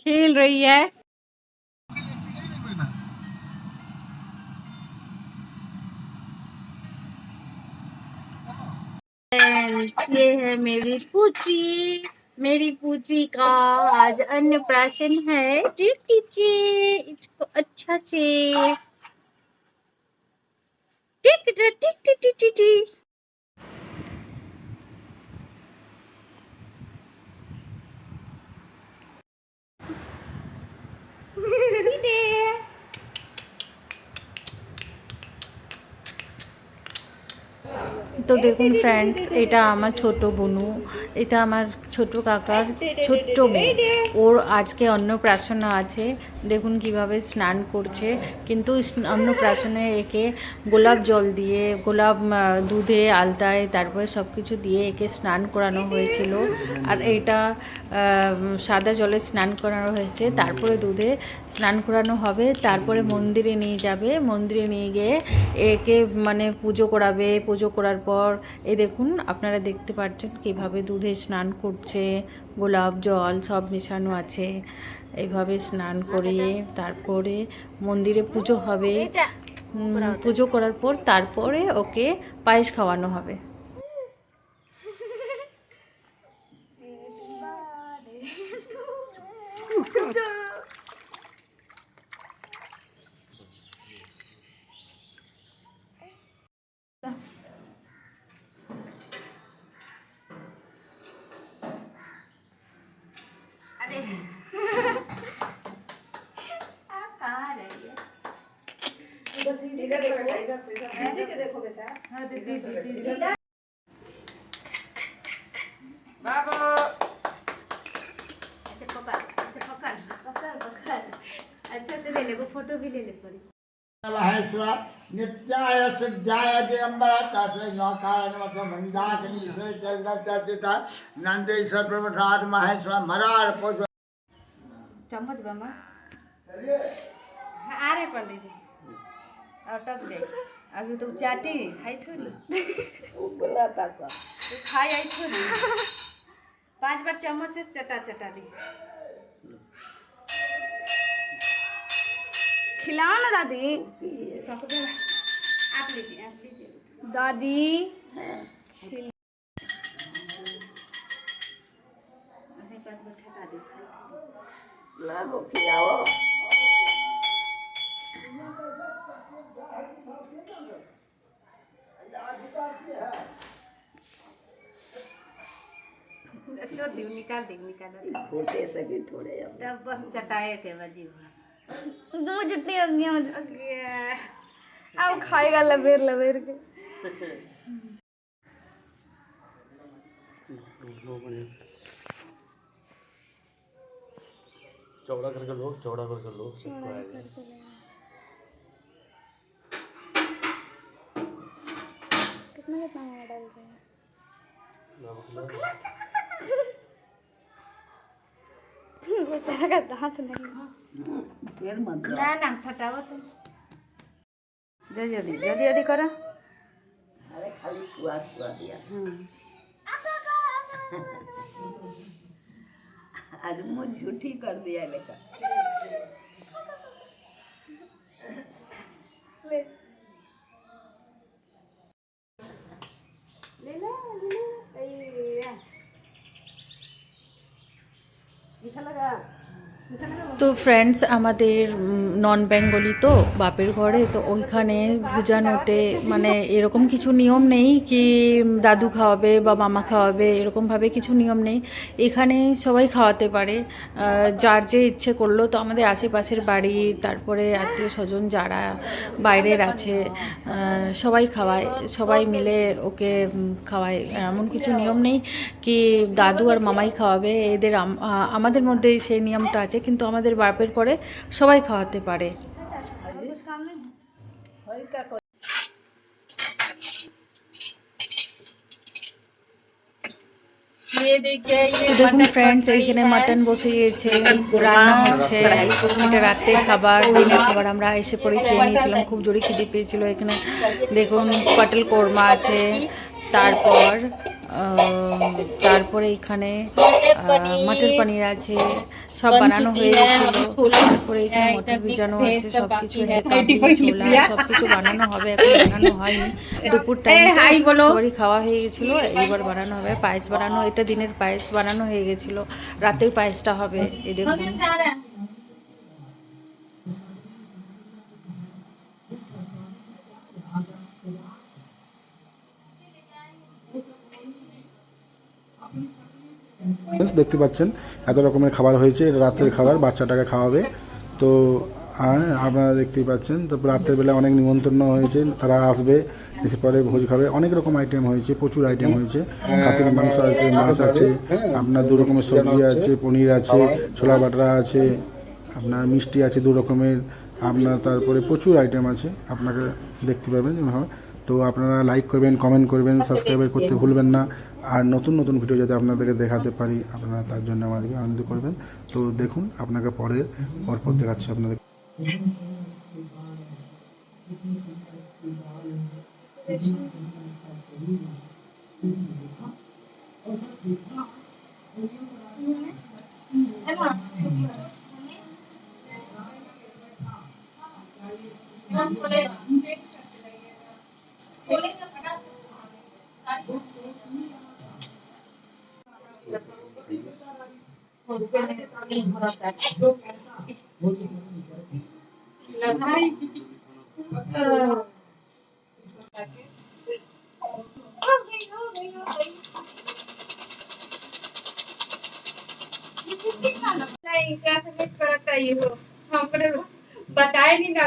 खेल रही है। ये है मेरी पूची। मेरी पूची का आज अन्नप्राशन है। टिकी ची इसको अच्छा से टिक टिक टिक टिक टिक टिक। তো দেখুন ফ্রেন্ডস, এটা আমার ছোট বোনু, এটা আমার ছোট কাকার ছোট্ট মেয়ে। ওর আজকে অন্নপ্রাশন আছে। দেখুন কিভাবে স্নান করছে। কিন্তু অন্নপ্রাশনে একে গোলাপ জল দিয়ে, গোলাপ দুধে আলতায় তারপরে সব কিছু দিয়ে একে স্নান করানো হয়েছিল। আর এটা সাদা জলে স্নান করানো হয়েছে, তারপরে দুধে স্নান করানো হবে, তারপরে মন্দিরে নিয়ে যাবে। মন্দিরে নিয়ে গিয়ে একে মানে পুজো করাবে। পুজো করার পর এই দেখুন আপনারা দেখতে পাচ্ছেন কীভাবে দুধে স্নান করছে, গোলাপ জল সব মেশানো আছে। এইভাবে স্নান করিয়ে তারপরে মন্দিরে পুজো হবে। পুজো করার পর তারপরে ওকে পায়েস খাওয়ানো হবে। बाबू अच्छा से ले ले, वो फोटो भी ले ले पड़ी। महेश्वर नित्याय सिद्धाय दिगंबर तस्मै नौकारणमतो मंदाकिनी चर्चिता नंदेश्वर प्रसाद महेश्वर मरार पुष्प चम्मच बामा हाँ, आ रहे पड़े थे अटक गए। अभी तो चाटी खाई थोड़ी बोला था सब तो खाई आई थोड़ी 5 बार चम्मच से चटा चटा दी। खिलाओ ना दादी। आप लीजिए दादी। लागो खिलाओ छोड़ दी, निकाल दी छोटे से भी थोड़े तब बस चटाए के बजी मुँह जुटी हो गया अब खाएगा लबेर लबेर के। चौड़ा करके लो, चौड़ा करके लो, सबको आएगा। कितना कितना डालते हैं? बेचारा का दांत नहीं फिर मत ना ना सटाओ तो जल्दी जल्दी जल्दी जल्दी करो। अरे खाली छुआ छुआ दिया आज मुझ झूठी कर दिया लेकर ले ले ले मीठा लगा। তো ফ্রেন্ডস, আমাদের নন বেঙ্গলি তো বাপের ঘরে, তো ওইখানে ভুজানোতে মানে এরকম কিছু নিয়ম নেই কি দাদু খাওয়াবে বা মামা খাওয়াবে, এরকমভাবে কিছু নিয়ম নেই। এখানে সবাই খাওয়াতে পারে, যার যে ইচ্ছে করলো। তো আমাদের আশেপাশের বাড়ি, তারপরে আত্মীয় স্বজন যারা বাইরের আছে সবাই খাওয়ায়, সবাই মিলে ওকে খাওয়ায়। এমন কিছু নিয়ম নেই কি দাদু আর মামাই খাওয়াবে, এদের আমাদের মধ্যে সেই নিয়মটা আছে, কিন্তু আমাদের বাপের করে সবাই খাওয়াতে পারে। তো দেখুন ফ্রেন্ডস, এইখানে মাটন বসিয়েছে, রান্না হচ্ছে। এটা রাতের খাবার, দিনের খাবার। আমরা এসে পরে খেয়ে নিয়েছিলাম, খুব জোরে খিদে পেয়েছিল। এখানে দেখুন পটল কোরমা আছে, তারপর তারপরে এখানে মটর পনির আছে, সব বানানো হয়ে গেছিলো। তারপরে এখানে মটর ভিজানো আছে, সব কিছু আছে, কাবলি ছোলা সব কিছু বানানো হবে, এখন বানানো হয়নি। দুপুর টাইম সবারই খাওয়া হয়ে গেছিলো, এইবার বানানো হবে। পায়েস বানানো, এটা দিনের পায়েস বানানো হয়ে গেছিলো, রাতেও পায়েসটা হবে। এই দেখুন দেখতে পাচ্ছেন এত রকমের খাবার হয়েছে, এটা রাতের খাবার, বাচ্চাটাকে খাওয়াবে। তো আপনারা দেখতেই পাচ্ছেন। তারপর রাতের বেলা অনেক নিমন্ত্রণ হয়েছে, তারা আসবে, এসে পরে ভোজ খাবে। অনেক রকম আইটেম হয়েছে, প্রচুর আইটেম হয়েছে। খাসির মাংস আছে, মাছ আছে, আপনার দু রকমের সবজি আছে, পনির আছে, ছোলা বাটরা আছে, আপনার মিষ্টি আছে 2 রকমের, আপনার তারপরে প্রচুর আইটেম আছে, আপনাকে দেখতে পাবেন। তো আপনারা লাইক করবেন, কমেন্ট করবেন, সাবস্ক্রাইব করতে ভুলবেন না। আর নতুন নতুন ভিডিও যাতে আপনাদেরকে দেখাতে পারি, আপনারা তার জন্য আমাদেরকে আনন্দ করবেন। তো দেখুন, আপনাকে পরপর দেখাচ্ছি আপনাদের। नहीं क्लासमेट करता ये हो हमको बताए नहीं ना